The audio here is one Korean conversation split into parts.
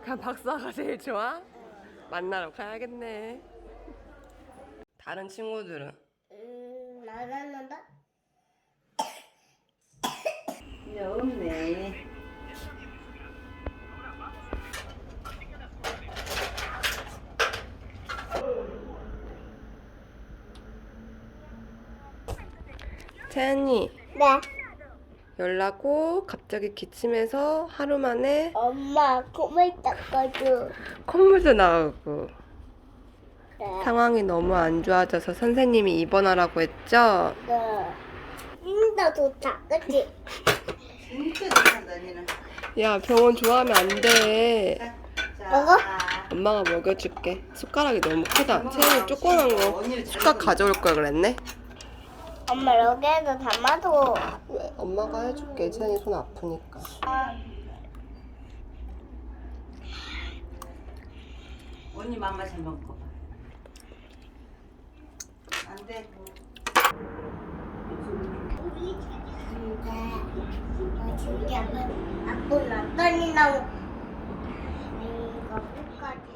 그냥 박사가 제일 좋아? 만나러 가야겠네. 다른 친구들은? 나갔는데? 없네. 채연이 네. 연락 오. 갑자기 기침해서 하루 만에 엄마 콧물 닦아줘. 콧물도 나오고 네. 상황이 너무 안 좋아져서 선생님이 입원하라고 했죠? 네. 진짜 좋다, 그치? 진짜 잘한다 니는. 야, 병원 좋아하면 안 돼. 자, 먹어? 엄마가 먹여줄게. 숟가락이 너무 크다. 채연이 조그만 거 숟가락 가져올 걸 그랬네? 엄마 여기에서 담아줘. 왜? 엄마가 해줄게. 채연이 손 아프니까. 언니 맘마 잘 먹고. 안 돼. 우리 집인데 아픈 어떤이 나고 이거 끝까지.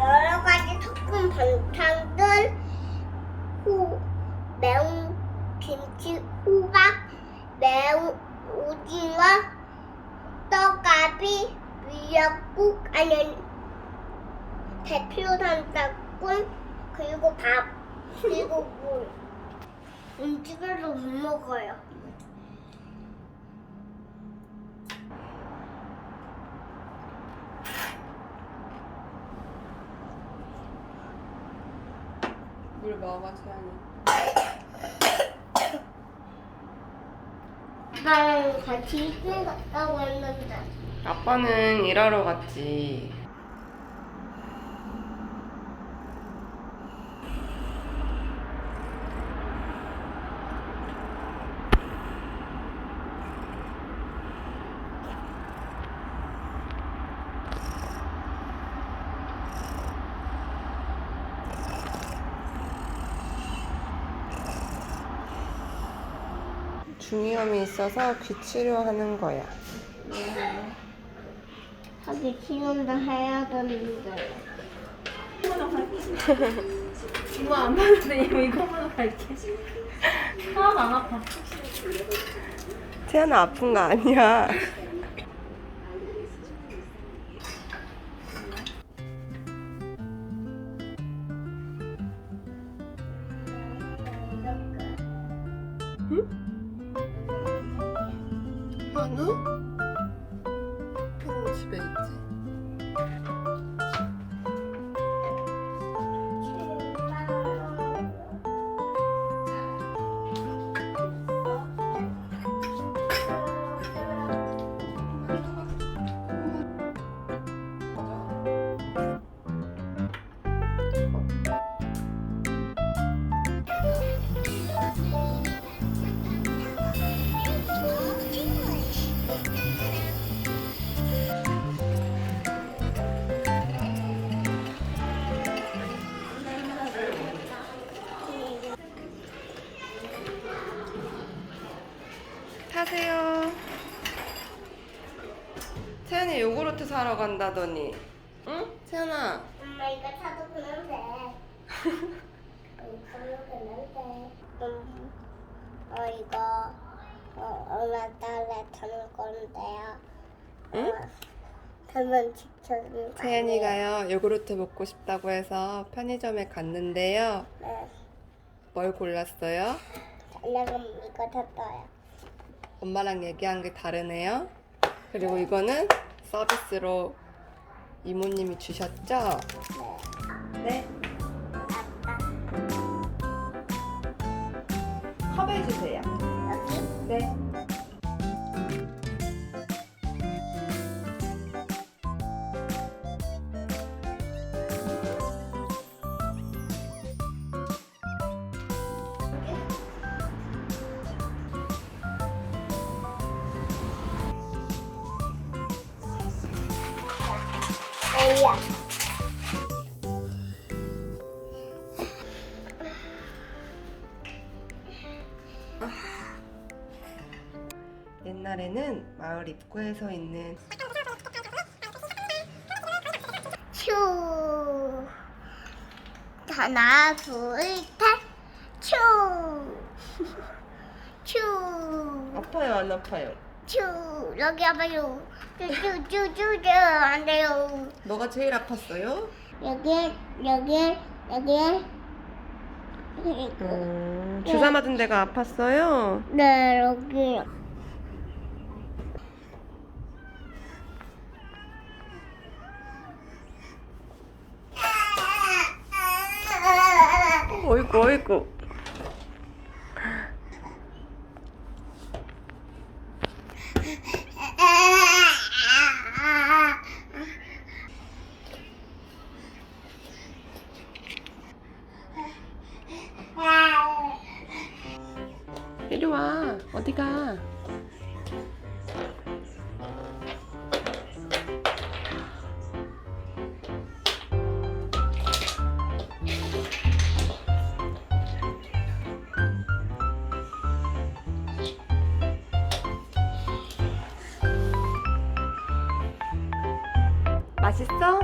여러 가지 섞은 반찬들, 매운 김치, 호박, 매운 오징어, 떡갈비, 미역국, 아니 대표산닭국, 그리고 밥, 그리고 물. 음식을 못 먹어요. 물 먹어, 채연이. 아빠랑 같이 이틀 갔다고 했는데. 아빠는 일하러 갔지. 중이염이 있어서 귀 치료하는 거야. 하기 싫은데 해야 되는데. 이거 안 받는데 이거만 할게. 하나도 안 아파. 채연아 아픈 거 아니야. 현우? 현우 집에 있지. 세연이 요구르트 사러 간다더니. 응? 세연아. 엄마 이거 사도 그냥 돼. 이거 얼마 달래 타는 건데요. 응? 그러면 직접 세연이가요 요구르트 먹고 싶다고 해서 편의점에 갔는데요. 네. 뭘 골랐어요? 내가 이거 샀어요. 엄마랑 얘기한 게 다르네요. 그리고 이거는 서비스로 이모님이 주셨죠? 네. 컵에 주세요. 여기 네. 아니야. 옛날에는 마을 입구에 서 있는 슈. 하나, 둘, 셋. 슈. 슈. 아파요 안 아파요? 슈. 여기 와봐요. 쭈쭈쭈쭈쭈 안 돼요. 뭐가 제일 아팠어요? 여기. 주사 맞은 데가 아팠어요? 네, 여기. 어이구 어이구. 이리 와. 어디 가? 맛있어?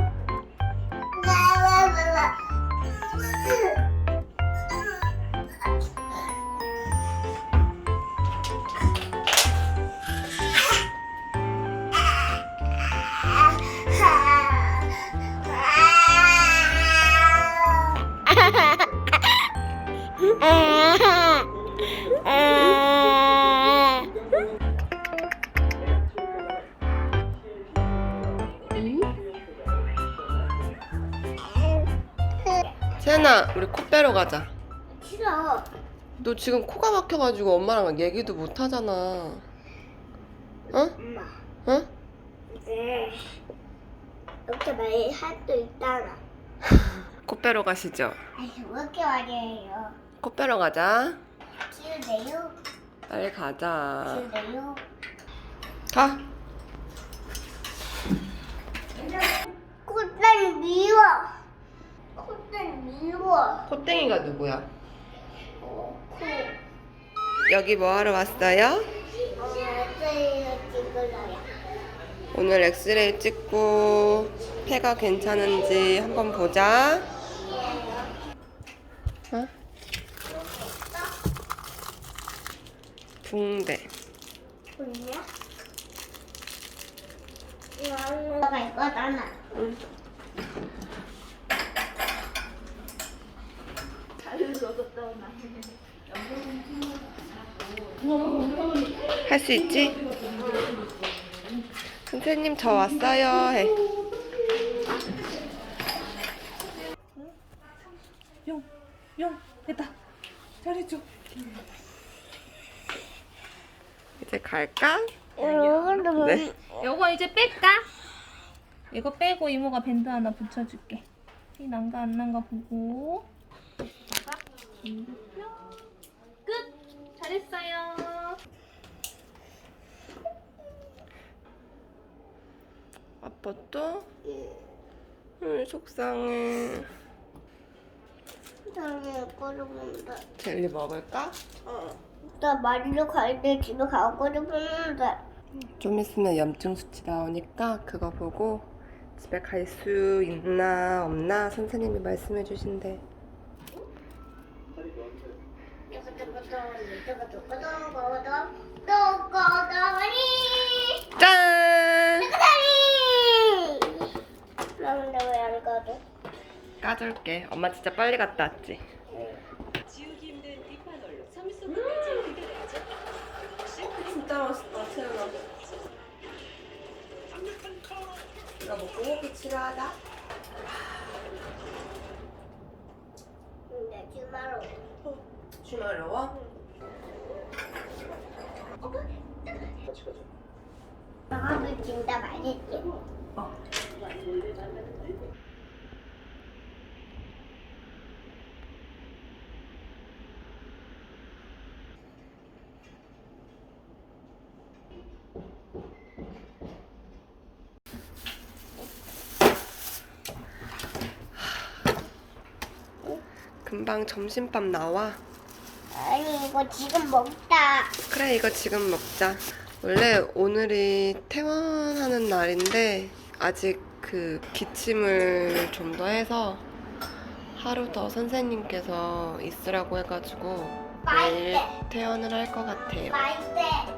세연아, 우리 코 빼러 가자. 싫어. 너 지금 코가 막혀가지고 엄마랑 얘기도 못 하잖아. 어? 엄마. 어? 네. 이렇게 말할 수 있잖아. 코 빼러 가시죠. 아니, 왜 이렇게 말이에요? 코 빼러 가자. 키우세요? 빨리 가자. 키우세요? 가. 콧대 미워. 콧대 미워. 코땡이가 누구야? 코. 여기 뭐 하러 왔어요? 엑스레이 찍으러요. 오늘 엑스레이 찍고 폐가 괜찮은지 한번 보자. 어? 붕대. 뭐냐? 이거가 이거잖아. 응. 할 수 있지? 선생님 저 왔어요 해. 용 됐다. 잘해줘. 이제 갈까? 이거는 네. 요거 이제 뺄까? 이거 빼고 이모가 밴드 하나 붙여줄게. 이 난가 안 난가 보고. 끝. 잘했어요. 아빠 또? 속상해. 나는 이거를 본다. 젤리 먹을까? 나 마리로 갈 때 집에 가고 싶었는데. 좀 있으면 염증 수치 나오니까 그거 보고 집에 갈 수 있나 없나 선생님이 말씀해 주신대. 짠! 근데 왜 안 가도? 까줄게. 엄마 진짜 빨리 갔다 왔지? 지우기 힘든 뒷판홀로 3수까지 기다려야죠. 진짜 맛있다, 채연아. 이거 먹고 호흡이 치료하자. 근데 주말로 주말로워? 나도 진짜 맛있지. 금방 점심밥 나와. 아니 이거 지금 먹다. 그래, 이거 지금 먹자. 원래 오늘이 퇴원하는 날인데 아직 그 기침을 좀 더 해서 하루 더 선생님께서 있으라고 해가지고 내일 퇴원을 할 것 같아요. 맛있대.